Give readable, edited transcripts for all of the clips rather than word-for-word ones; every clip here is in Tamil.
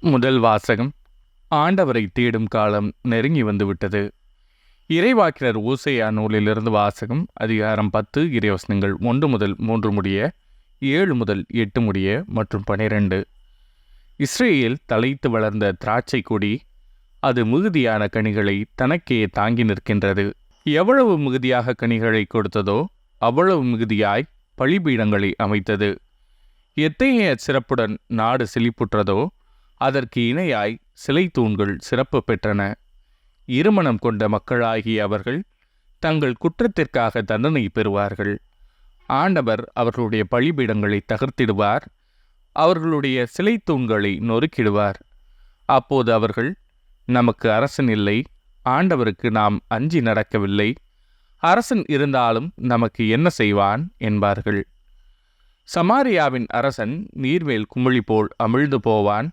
முதல் வாசகம். ஆண்டவரை தேடும் காலம் நெருங்கி வந்துவிட்டது. இறைவாக்கினர் ஓசையா நூலிலிருந்து வாசகம். அதிகாரம் 10, இறைவசனங்கள் 1 முதல் 3 முடிய, 7 முதல் 8 முடிய மற்றும் 12. இஸ்ரேல் தலைத்து வளர்ந்த திராட்சை கொடி, அது மிகுதியான கனிகளை தனக்கே தாங்கி நிற்கின்றது. எவ்வளவு மிகுதியாக கனிகளை கொடுத்ததோ அவ்வளவு மிகுதியாய் பலிபீடங்களை அமைத்தது. எத்தகைய சிறப்புடன் நாடு செழிப்புற்றதோ அதற்கு இணையாய் சிலை தூண்கள் சிறப்பு பெற்றன. இருமனம் கொண்ட மக்களாகிய அவர்கள் தங்கள் குற்றத்திற்காக தண்டனை பெறுவார்கள். ஆண்டவர் அவர்களுடைய பலிபீடங்களை தகர்த்திடுவார், அவர்களுடைய சிலை தூண்களை நொறுக்கிடுவார். அப்போது அவர்கள், நமக்கு அரசன் இல்லை, ஆண்டவருக்கு நாம் அஞ்சி நடக்கவில்லை, அரசன் இருந்தாலும் நமக்கு என்ன செய்வான் என்பார்கள். சமாரியாவின் அரசன் நீர்மேல் குமிழி போல் அமிழ்ந்து போவான்.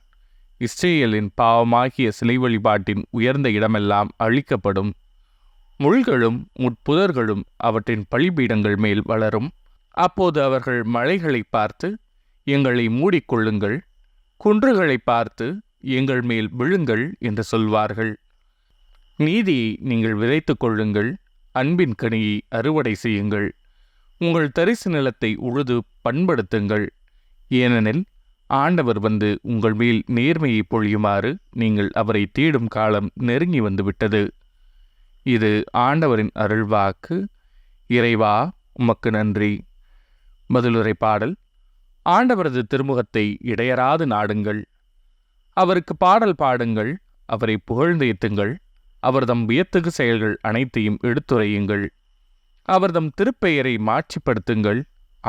இஸ்ரேலின் பாவமாகிய சிலை வழிபாட்டின் உயர்ந்த இடமெல்லாம் அழிக்கப்படும். முள்களும் முட்புதர்களும் அவற்றின் பலிபீடங்கள் மேல் வளரும். அப்போது அவர்கள் மலைகளை பார்த்து, எங்களை மூடிக்கொள்ளுங்கள், குன்றுகளை பார்த்து, எங்கள் மேல் விழுங்கள் என்று சொல்வார்கள். நீதியை நீங்கள் விதைத்து கொள்ளுங்கள், அன்பின் கனியை அறுவடை செய்யுங்கள், உங்கள் தரிசு நிலத்தை உழுது பண்படுத்துங்கள். ஏனெனில் ஆண்டவர் வந்து உங்கள் மேல் நேர்மையை பொழியுமாறு நீங்கள் அவரை தேடும் காலம் நெருங்கி வந்துவிட்டது. இது ஆண்டவரின் அருள்வாக்கு. இறைவா, உமக்கு நன்றி. பதிலுரை பாடல். ஆண்டவரது திருமுகத்தை இடையராது நாடுங்கள், அவருக்கு பாடல் பாடுங்கள், அவரை புகழ்ந்தேத்துங்கள், அவர்தம் வியத்தகு செயல்கள் அனைத்தையும் எடுத்துரையுங்கள், அவர்தம் திருப்பெயரை மாட்சிப்படுத்துங்கள்.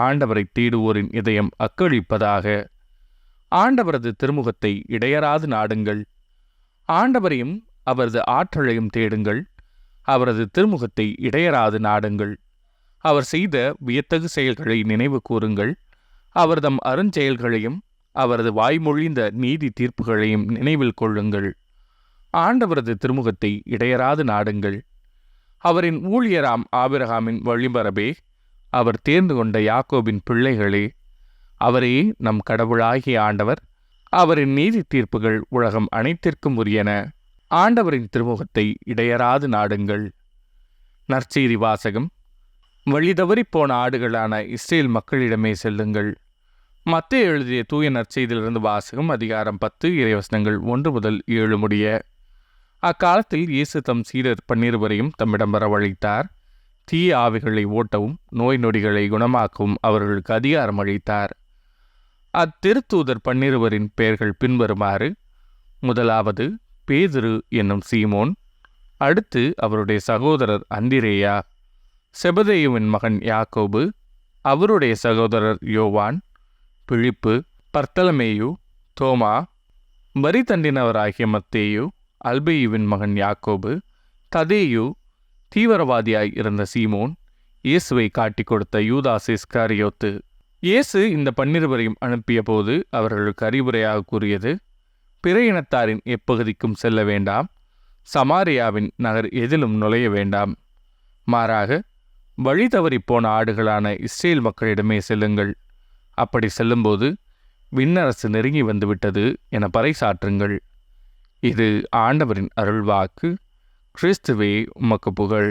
ஆண்டவரை தேடுவோரின் இதயம் அக்களிப்பதாக. ஆண்டவரது திருமுகத்தை இடையராது நாடுங்கள், ஆண்டவரையும் அவரது ஆற்றலையும் தேடுங்கள், அவரது திருமுகத்தை இடையராது நாடுங்கள். அவர் செய்த வியத்தகு செயல்களை நினைவு கூறுங்கள், அவர்தம் அருஞ்செயல்களையும் அவரது வாய்மொழிந்த நீதி தீர்ப்புகளையும் நினைவில் கொள்ளுங்கள். ஆண்டவரது திருமுகத்தை இடையராது நாடுங்கள். அவரின் ஊழியராம் ஆபிரகாமின் வழிமரபே, அவர் தேர்ந்து கொண்ட யாக்கோபின் பிள்ளைகளே, அவரே நம் கடவுளாகிய ஆண்டவர். அவரின் நீதி தீர்ப்புகள் உலகம் அனைத்திற்கும் உரியன. ஆண்டவரின் திருமுகத்தை இடையராது நாடுங்கள். நற்செய்தி வாசகம். வழிதவறி போன ஆடுகளான இஸ்ரேல் மக்களிடமே செல்லுங்கள். மத்தேயு எழுதிய தூய நற்செய்தியிலிருந்து வாசகம். அதிகாரம் 10, இறைவசனங்கள் 1 முதல் 7 முடிய. அக்காலத்தில் இயேசு தம் சீடர் 12 தம்மிடம் வரவழைத்தார். தீய ஆவிகளை ஓட்டவும் நோய் நொடிகளை குணமாக்கவும் அவர்களுக்கு அதிகாரம் அளித்தார். அத்திருத்தூதர் 12 பெயர்கள் பின்வருமாறு. முதலாவது பேதுரு என்னும் சீமோன், அடுத்து அவருடைய சகோதரர் அந்திரேயா, செபதேயுவின் மகன் யாக்கோபு, அவருடைய சகோதரர் யோவான், பிலிப்பு, பர்த்தலமேயு, தோமா, வரி தண்டினவராகிய மத்தேயு, அல்பேயுவின் மகன் யாக்கோபு, ததேயு, தீவிரவாதியாய் இருந்த சீமோன், இயேசுவை காட்டிக் கொடுத்த யூதாஸ் இஸ்காரியோத்து. இயேசு இந்த 12 அனுப்பிய போது அவர்களுக்கு அறிவுரையாக கூறியது, பிற இனத்தாரின் எப்பகுதிக்கும் செல்ல வேண்டாம், சமாரியாவின் நகர் எதிலும் நுழைய வேண்டாம். மாறாக வழி தவறி போன ஆடுகளான இஸ்ரேல் மக்களிடமே செல்லுங்கள். அப்படி செல்லும்போது விண்ணரசு நெருங்கி வந்துவிட்டது என பறைசாற்றுங்கள். இது ஆண்டவரின் அருள்வாக்கு. கிறிஸ்துவே, உமக்கு புகழ்.